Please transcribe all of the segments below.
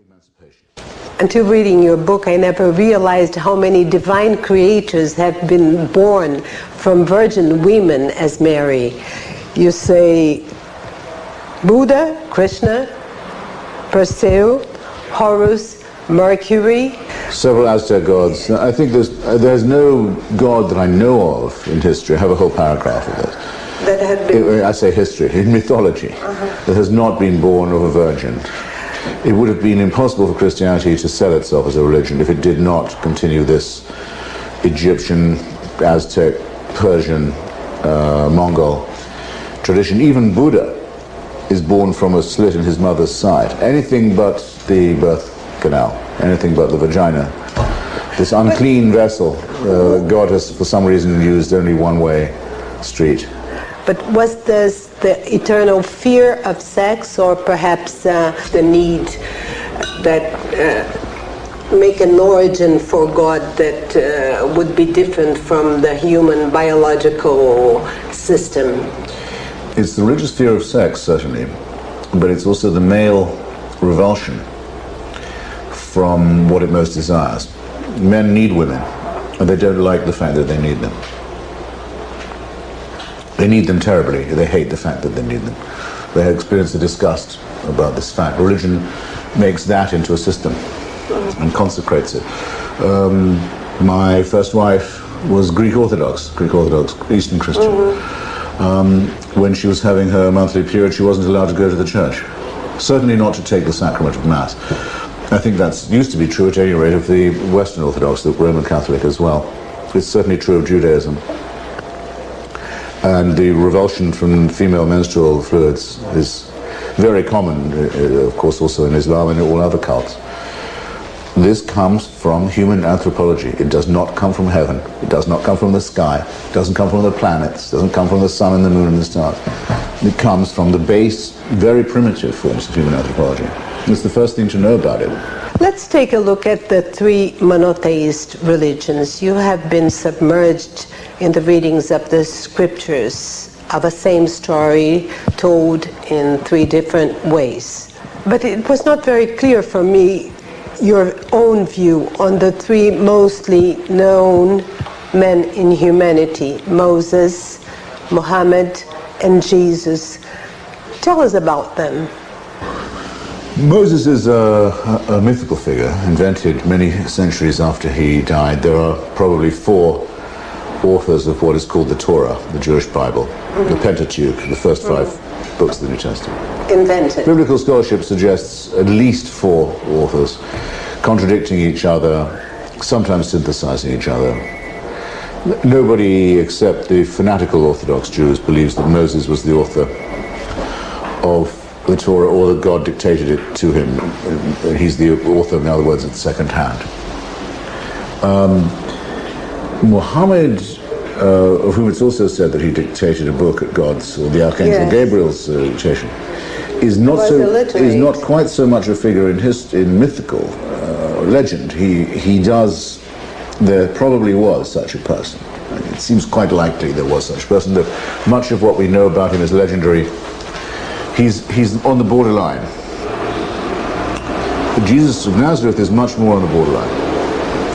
emancipation. Until reading your book, I never realized how many divine creators have been born from virgin women as Mary. You say Buddha, Krishna, Perseu, Horus, Mercury. Several Aztec gods. I think there's no god that I know of in history. I have a whole paragraph of it. That had been... I say history, in mythology, that has not been born of a virgin. It would have been impossible for Christianity to sell itself as a religion if it did not continue this Egyptian, Aztec, Persian, Mongol tradition. Even Buddha is born from a slit in his mother's side. Anything but the birth canal, anything but the vagina. This unclean vessel, God has for some reason used only one-way street. But was this the eternal fear of sex, or perhaps the need that make an origin for God that would be different from the human biological system? It's the religious fear of sex, certainly, but it's also the male revulsion from what it most desires. Men need women, and they don't like the fact that they need them. They need them terribly. They hate the fact that they need them. They have experienced a disgust about this fact. Religion makes that into a system and consecrates it. My first wife was Greek Orthodox, Eastern Christian. When she was having her monthly period, she wasn't allowed to go to the church. Certainly not to take the sacrament of Mass. I think that used to be true, at any rate, of the Western Orthodox, the Roman Catholic as well. It's certainly true of Judaism. And the revulsion from female menstrual fluids is very common, of course, also in Islam and in all other cults. This comes from human anthropology. It does not come from heaven. It does not come from the sky. It doesn't come from the planets. It doesn't come from the sun and the moon and the stars. It comes from the base, very primitive forms of human anthropology. It's the first thing to know about it. Let's take a look at the three monotheist religions. You have been submerged in the readings of the scriptures of a same story told in three different ways. But it was not very clear for me your own view on the three mostly known men in humanity: Moses, Muhammad, and Jesus. Tell us about them. Moses is a mythical figure, invented many centuries after he died. There are probably four authors of what is called the Torah, the Jewish Bible, the Pentateuch, the first five books of the New Testament. Invented. Biblical scholarship suggests at least four authors, contradicting each other, sometimes synthesizing each other. Nobody except the fanatical Orthodox Jews believes that Moses was the author of the Torah, or that God dictated it to him. He's the author, in other words, at second hand. Muhammad, of whom it's also said that he dictated a book at God's, or the Archangel Gabriel's dictation, is not quite so much a figure in mythical legend. There probably was such a person. It seems quite likely there was such a person, that much of what we know about him is legendary. He's on the borderline. Jesus of Nazareth is much more on the borderline.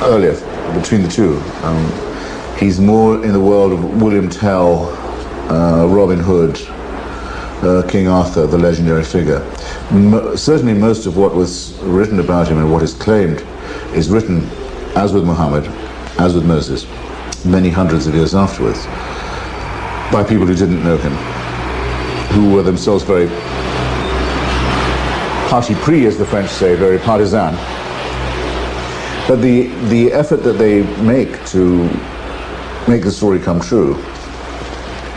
Earlier, between the two. He's more in the world of William Tell, Robin Hood, King Arthur, the legendary figure. Certainly most of what was written about him and what is claimed is written, as with Muhammad, as with Moses, many hundreds of years afterwards, by people who didn't know him, who were themselves very parti pris, as the French say, very partisan. But the effort that they make to make the story come true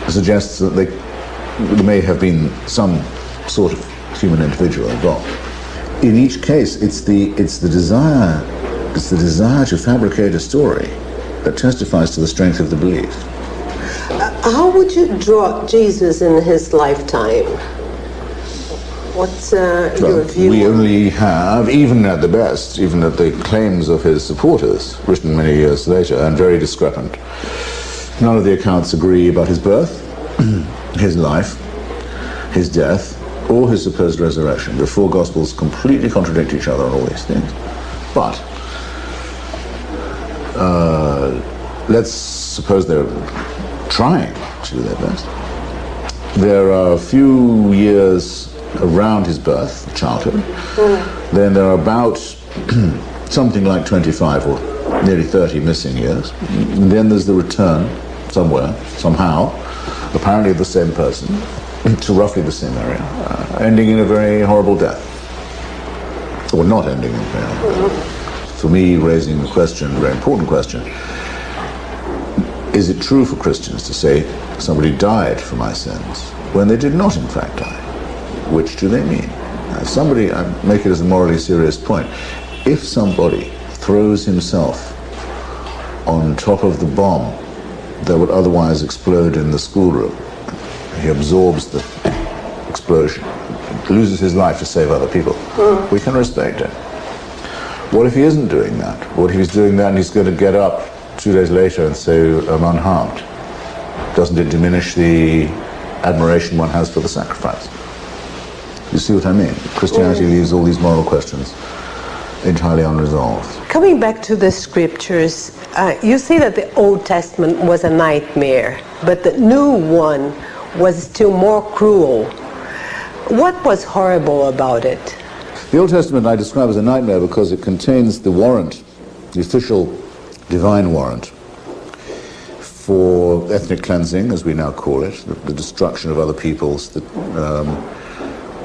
suggests that there may have been some sort of human individual involved. In each case, it's the desire to fabricate a story that testifies to the strength of the belief. How would you draw Jesus in his lifetime? What's your view? We only have, even at the best, even at the claims of his supporters, written many years later, and very discrepant. None of the accounts agree about his birth, his life, his death, or his supposed resurrection. The four Gospels completely contradict each other on all these things. But let's suppose they're trying to do their best. There are a few years around his birth, childhood. Then there are about something like 25 or nearly 30 missing years. And then there's the return somewhere, somehow, apparently of the same person, to roughly the same area, ending in a very horrible death. Or not ending in a very horrible death. For me, raising the question, a very important question, is it true for Christians to say somebody died for my sins when they did not in fact die? Which do they mean? Somebody, I make it as a morally serious point, if somebody throws himself on top of the bomb that would otherwise explode in the schoolroom, he absorbs the explosion, loses his life to save other people, we can respect it. What if he isn't doing that? What if he's doing that and he's going to get up 2 days later and say, I'm unharmed? Doesn't it diminish the admiration one has for the sacrifice? You see what I mean? Christianity leaves all these moral questions entirely unresolved. Coming back to the scriptures, you say that the Old Testament was a nightmare, but the new one was still more cruel. What was horrible about it? The Old Testament I describe as a nightmare because it contains the warrant, the official divine warrant for ethnic cleansing, as we now call it, the destruction of other peoples,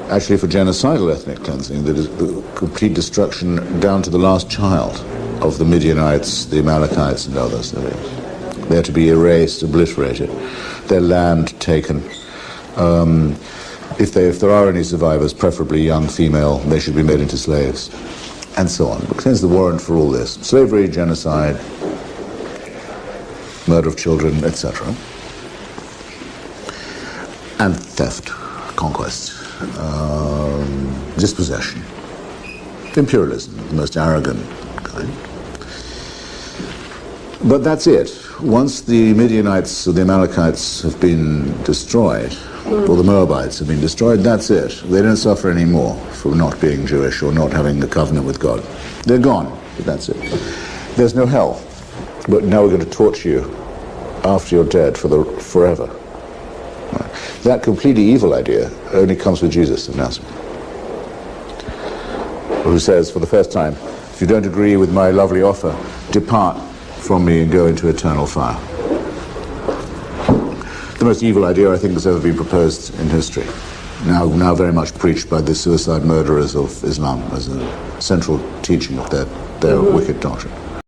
actually for genocidal ethnic cleansing, the complete destruction down to the last child of the Midianites, the Amalekites and others. They're to be erased, obliterated, their land taken. If there are any survivors, preferably young female, they should be made into slaves, and so on. It contains the warrant for all this. Slavery, genocide, murder of children, etc. And theft, conquest, dispossession, imperialism, the most arrogant kind. But that's it. Once the Midianites or the Amalekites have been destroyed, or the Moabites have been destroyed, that's it. They don't suffer anymore for not being Jewish or not having a covenant with God. They're gone, but that's it. There's no hell. But now we're going to torture you after you're dead forever. Right. That completely evil idea only comes with Jesus of Nazareth, who says for the first time, if you don't agree with my lovely offer, depart from me and go into eternal fire. The most evil idea I think that's ever been proposed in history. Now very much preached by the suicide murderers of Islam as a central teaching of their wicked doctrine.